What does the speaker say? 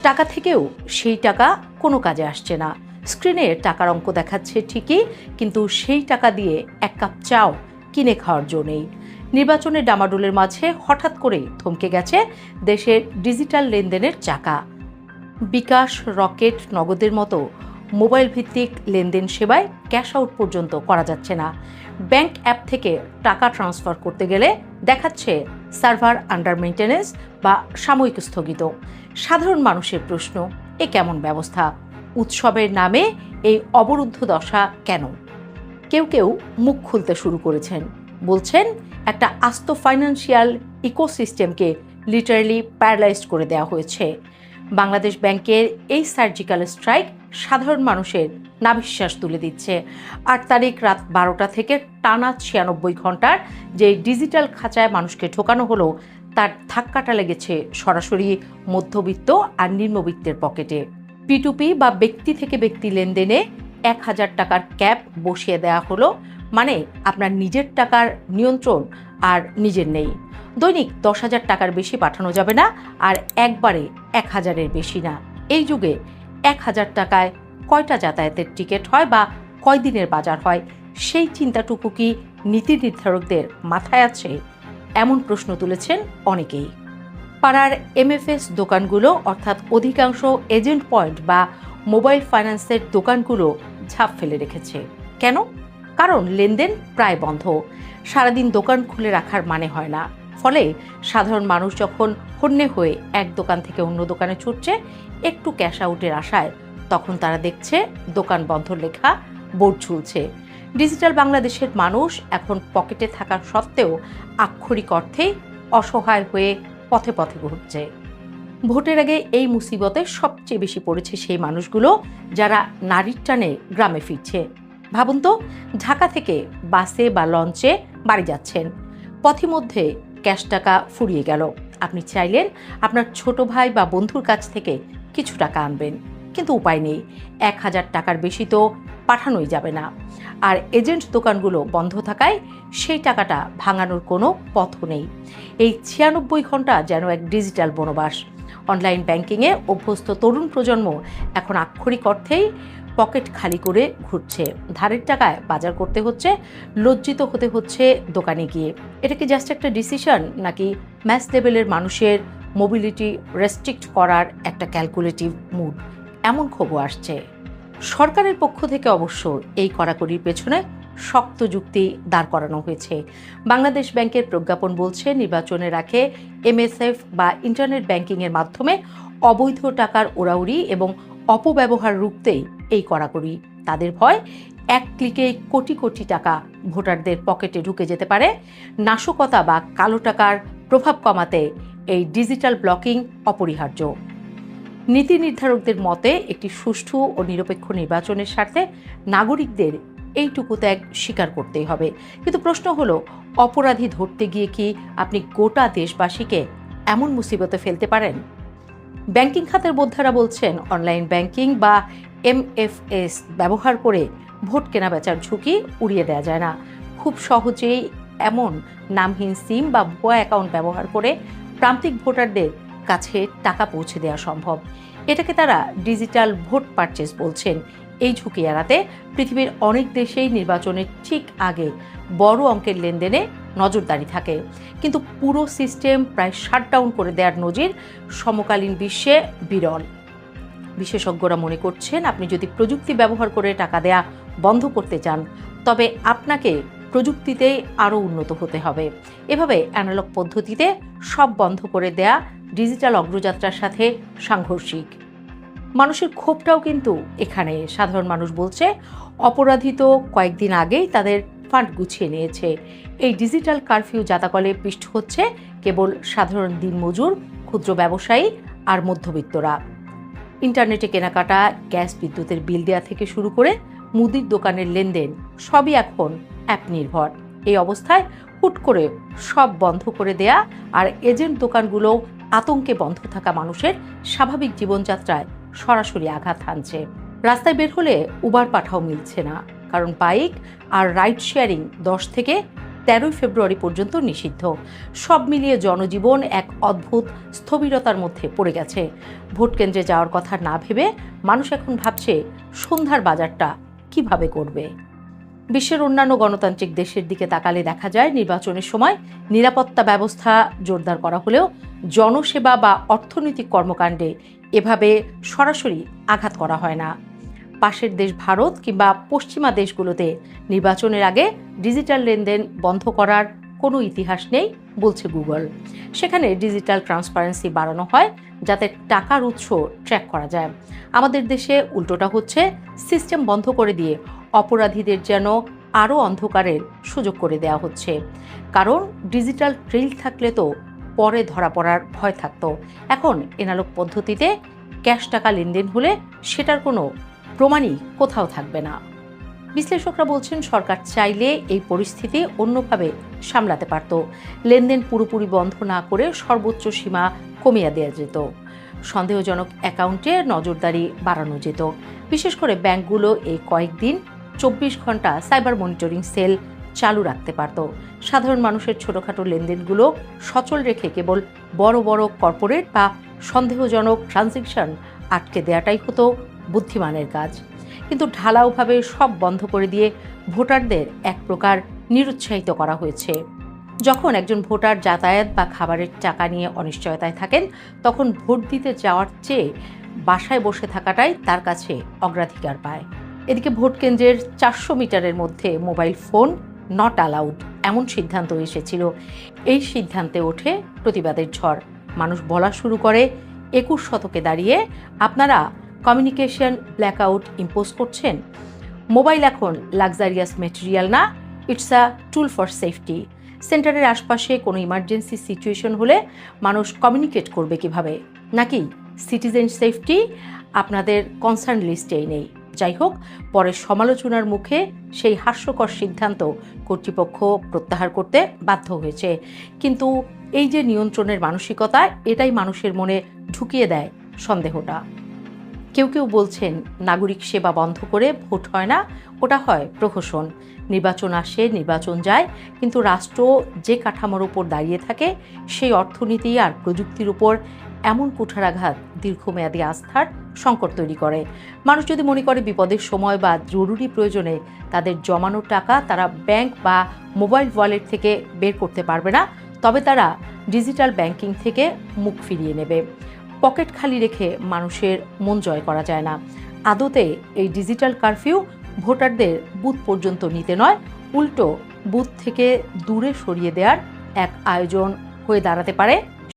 টাকা থেকেও সেই টাকা কোনো কাজে আসছে না। স্ক্রিনে টাকার অঙ্ক দেখাচ্ছে ঠিকই, কিন্তু সেই টাকা দিয়ে এক কাপ চাও কিনে খাওয়ার জো নেই। নির্বাচনের ডামাডোলের মাঝে হঠাৎ করেই থমকে গেছে দেশের ডিজিটাল লেনদেনের চাকা। বিকাশ, রকেট, নগদের মতো মোবাইল ভিত্তিক লেনদেন সেবায় ক্যাশ আউট পর্যন্ত করা যাচ্ছে না। ব্যাংক অ্যাপ থেকে টাকা ট্রান্সফার করতে গেলে দেখাচ্ছে সার্ভার আন্ডার মেইনটেনেন্স বা সাময়িক স্থগিত। সাধারণ মানুষের প্রশ্ন, এ কেমন ব্যবস্থা? উৎসবের নামে এই অবরুদ্ধ দশা কেন? কেউ কেউ মুখ খুলতে শুরু করেছেন, বলছেন একটা আস্ত ফাইন্যান্সিয়াল ইকোসিস্টেমকে লিটারালি প্যারালাইজড করে দেওয়া হয়েছে। বাংলাদেশ ব্যাংকের এই সার্জিক্যাল স্ট্রাইক সাধারণ মানুষের নাভিশ্বাস তুলে দিচ্ছে। ৮ তারিখ রাত ১২টা থেকে টানা ৯৬ ঘন্টার যে ডিজিটাল খাঁচায় মানুষকে ঢোকানো হলো, তার ধাক্কাটা লেগেছে সরাসরি মধ্যবিত্ত আর নিম্নবিত্তের পকেটে। P2P বা ব্যক্তি থেকে ব্যক্তি লেনদেনে ১,০০০ টাকার ক্যাপ বসিয়ে দেওয়া হলো, মানে আপনার নিজের টাকার নিয়ন্ত্রণ আর নিজের নেই। দৈনিক ১০,০০০ টাকার বেশি পাঠানো যাবে না, আর একবারে ১,০০০-এর বেশি না। এই যুগে ১,০০০ টাকায় কয়টা যাতায়াতের টিকিট হয় বা কয় দিনের বাজার হয়, সেই চিন্তাটুকু কি নীতি নির্ধারকদের মাথায় আছে? এমন প্রশ্ন তুলেছেন অনেকেই। পাড়ার MFS দোকানগুলো, অর্থাৎ অধিকাংশ এজেন্ট পয়েন্ট বা মোবাইল ফাইন্যান্সের দোকানগুলো ঝাঁপ ফেলে রেখেছে। কেন? কারণ লেনদেন প্রায় বন্ধ। সারাদিন দোকান খুলে রাখার মানে হয় না। ফলে সাধারণ মানুষ যখন হন্যে হয়ে এক দোকান থেকে অন্য দোকানে ছুটছে একটু ক্যাশ আউটের আশায়, তখন তারা দেখছে দোকান বন্ধ লেখা বোর্ড ঝুলছে। ডিজিটাল বাংলাদেশের মানুষ এখন পকেটে থাকা সত্ত্বেও আক্ষরিক অর্থেই অসহায় হয়ে পথে পথে ঘুরছে। ভোটের আগে এই মুসিবতে সবচেয়ে বেশি পড়েছে সেই মানুষগুলো যারা নারীর টানে গ্রামে ফিরছে। ভাবুন তো, ঢাকা থেকে বাসে বা লঞ্চে বাড়ি যাচ্ছেন, পথিমধ্যে ক্যাশ টাকা ফুরিয়ে গেল। আপনি চাইলেন আপনার ছোট ভাই বা বন্ধুর কাছ থেকে কিছু টাকা আনবেন, কিন্তু উপায় নেই। ১,০০০ টাকার বেশি তো পাঠানোই যাবে না। আর এজেন্ট দোকানগুলো বন্ধ থাকায় সেই টাকাটা ভাঙানোর কোনো পথও নেই। এই ৯৬ ঘন্টা যেন এক ডিজিটাল বনবাস। অনলাইন ব্যাংকিংয়ে অভ্যস্ত তরুণ প্রজন্ম এখন আক্ষরিক অর্থেই পকেট খালি করে ঘুরছে। ধারের টাকায় বাজার করতে হচ্ছে, লজ্জিত হতে হচ্ছে দোকানে গিয়ে। এটা কি জাস্ট একটা ডিসিশন, নাকি ম্যাস লেভেলের মানুষের মোবিলিটি রেস্ট্রিক্ট করার একটা ক্যালকুলেটিভ মুড? এমন খবর আসছে। সরকারের পক্ষ থেকে অবশ্য এই কড়াকড়ির পেছনে শক্ত যুক্তি দাঁড় করানো হয়েছে। বাংলাদেশ ব্যাংকের প্রজ্ঞাপন বলছে, নির্বাচনের আগে MSF বা ইন্টারনেট ব্যাংকিংয়ের মাধ্যমে অবৈধ টাকার ওড়াউড়ি এবং অপব্যবহার রুখতেই এই কড়াকড়ি। তাদের ভয়, এক ক্লিকে কোটি কোটি টাকা ভোটারদের পকেটে ঢুকে যেতে পারে। নাশকতা বা কালো টাকার প্রভাব কমাতে এই ডিজিটাল ব্লকিং অপরিহার্য। নীতি নির্ধারকদের মতে, একটি সুষ্ঠু ও নিরপেক্ষ নির্বাচনের স্বার্থে নাগরিকদের এইটুকু ত্যাগ স্বীকার করতেই হবে। কিন্তু প্রশ্ন হলো, অপরাধী ধরতে গিয়ে কি আপনি গোটা দেশবাসীকে এমন মুসিবতে ফেলতে পারেন? ব্যাংকিং খাতের বোদ্ধারা বলছেন, অনলাইন ব্যাংকিং বা MFS ব্যবহার করে ভোট কেনাবেচার ঝুঁকি উড়িয়ে দেওয়া যায় না। খুব সহজেই এমন নামহীন সিম বা ভুয়া অ্যাকাউন্ট ব্যবহার করে প্রান্তিক ভোটারদের কাছে টাকা পৌঁছে দেওয়া সম্ভব। এটাকে তারা ডিজিটাল ভোট পারচেজ বলছেন। এই ঝুঁকি এড়াতে পৃথিবীর অনেক দেশেই নির্বাচনের ঠিক আগে বড় অঙ্কের লেনদেনে নজরদারি থাকে, কিন্তু পুরো সিস্টেম প্রায় শাটডাউন করে দেওয়ার নজির সমকালীন বিশ্বে বিরল। বিশেষজ্ঞরা মনে করছেন, আপনি যদি প্রযুক্তি ব্যবহার করে টাকা দেয়া বন্ধ করতে চান, তবে আপনাকে প্রযুক্তিতেই আরও উন্নত হতে হবে। এভাবে অ্যানালগ পদ্ধতিতে সব বন্ধ করে দেয়া ডিজিটাল অগ্রযাত্রার সাথে সাংঘর্ষিক। মানুষের ক্ষোভটাও কিন্তু এখানে। সাধারণ মানুষ বলছে, অপরাধী তো কয়েকদিন আগেই তাদের ফান্ড গুছিয়ে নিয়েছে। এই ডিজিটাল কারফিউ জাতাকলে পিষ্ট হচ্ছে কেবল সাধারণ দিনমজুর, ক্ষুদ্র ব্যবসায়ী আর মধ্যবিত্তরা। ইন্টারনেটে কেনাকাটা, গ্যাস বিদ্যুতের বিল দেওয়া থেকে শুরু করে মুদির দোকানের লেনদেন সবই এখন অ্যাপ নির্ভর। এই অবস্থায় হুট করে সব বন্ধ করে দেয়া আর এজেন্ট দোকানগুলো আতঙ্কে বন্ধ থাকা মানুষের স্বাভাবিক জীবনযাত্রায় সরাসরি আঘাত হানছে। রাস্তায় বের হলে উবার পাঠাও মিলছে না, কারণ বাইক আর রাইড শেয়ারিং 10 থেকে 13 ফেব্রুয়ারি পর্যন্ত নিষিদ্ধ। সব মিলিয়ে জনজীবন এক অদ্ভুত স্থবিরতার মধ্যে পড়ে গেছে। ভোট কেন্দ্রে যাওয়ার কথা না ভেবে মানুষ এখন ভাবছে সন্ধ্যার বাজারটা কিভাবে করবে। বিশ্বের অন্যান্য গণতান্ত্রিক দেশের দিকে তাকালে দেখা যায় নির্বাচনের সময় নিরাপত্তা ব্যবস্থা জোরদার করা হলেও জনসেবা বা অর্থনৈতিক কর্মকাণ্ডে এভাবে সরাসরি আঘাত করা হয় না। পাশের দেশ ভারত কিংবা পশ্চিমা দেশগুলোতে নির্বাচনের আগে ডিজিটাল লেনদেন বন্ধ করার কোনো ইতিহাস নেই বলছে গুগল। সেখানে ডিজিটাল ট্রান্সপারেন্সি বাড়ানো হয় যাতে টাকার উৎস ট্র্যাক করা যায়। আমাদের দেশে উল্টোটা হচ্ছে, সিস্টেম বন্ধ করে দিয়ে অপরাধীদের যেন আরও অন্ধকারের সুযোগ করে দেওয়া হচ্ছে। কারণ ডিজিটাল ট্রেইল থাকলে তো পরে ধরা পড়ার ভয় থাকতো। এখন এনালগ পদ্ধতিতে ক্যাশ টাকা লেনদেন হলে সেটার কোনো প্রমাণই কোথাও থাকবে না। বিশ্লেষকরা বলছেন সরকার চাইলে এই পরিস্থিতি অন্যভাবে সামলাতে পারত। লেনদেন পুরোপুরি বন্ধ না করে সর্বোচ্চ সীমা কমিয়ে দেওয়া যেত। সন্দেহজনক অ্যাকাউন্টে নজরদারি বাড়ানো যেত। বিশেষ করে ব্যাংকগুলো এই কয়েকদিন 24 ঘন্টা সাইবার মনিটরিং সেল চালু রাখতে পারত। সাধারণ মানুষের ছোটখাটো লেনদেনগুলো সচল রেখে কেবল বড় বড় কর্পোরেট বা সন্দেহজনক ট্রানজ্যাকশন আটকে দেওয়াটাই হতো বুদ্ধিমানের কাজ। কিন্তু ঢালাওভাবে সব বন্ধ করে দিয়ে ভোটারদের এক প্রকার নিরুৎসাহিত করা হয়েছে। যখন একজন ভোটার যাতায়াত বা খাবারের টাকা নিয়ে অনিশ্চয়তায় থাকেন, তখন ভোট দিতে যাওয়ার চেয়ে বাসায় বসে থাকাটাই তার কাছে অগ্রাধিকার পায়। এদিকে ভোট কেন্দ্রের 400 মিটারের মধ্যে মোবাইল ফোন নট অ্যালাউড এমন সিদ্ধান্ত এসেছিল। এই সিদ্ধান্তে ওঠে প্রতিবাদের ঝড়। মানুষ বলা শুরু করে 21 শতকে দাঁড়িয়ে আপনারা কমিউনিকেশন ব্ল্যাকআউট ইম্পোজ করছেন। মোবাইল এখন লাক্সারিয়াস মেটেরিয়াল না, it's a tool for safety. সেন্টারের আশপাশে কোনো ইমার্জেন্সি সিচুয়েশন হলে মানুষ কমিউনিকেট করবে কিভাবে? নাকি সিটিজেন সেফটি আপনাদের কনসার্ন লিস্টেই নেই? যাই হোক, পরে সমালোচনার মুখে সেই হাস্যকর সিদ্ধান্ত কর্তৃপক্ষ প্রত্যাহার করতে বাধ্য হয়েছে। কিন্তু এই যে নিয়ন্ত্রণের মানসিকতা, এটাই মানুষের মনে ঢুকিয়ে দেয় সন্দেহটা। কেউ কেউ বলছেন নাগরিক সেবা বন্ধ করে ভোট হয় না, ওটা হয় প্রহসন। নির্বাচন আসে, নির্বাচন যায়, কিন্তু রাষ্ট্র যে কাঠামোর উপর দাঁড়িয়ে থাকে সেই অর্থনীতি আর প্রযুক্তির উপর এমন কুঠারাঘাত দীর্ঘমেয়াদী আস্থার সংকট তৈরি করে। মানুষ যদি মনে করে বিপদের সময় বা জরুরি প্রয়োজনে তাদের জমানো টাকা তারা ব্যাংক বা মোবাইল ওয়ালেট থেকে বের করতে পারবে না, তবে তারা ডিজিটাল ব্যাংকিং থেকে মুখ ফিরিয়ে নেবে। পকেট খালি রেখে মানুষের মন জয় করা যায় না। আদতে এই ডিজিটাল কারফিউ ভোটারদের বুথ পর্যন্ত নিতে নয়, উল্টো বুথ থেকে দূরে সরিয়ে দেওয়ার এক আয়োজন হয়ে দাঁড়াতে পারে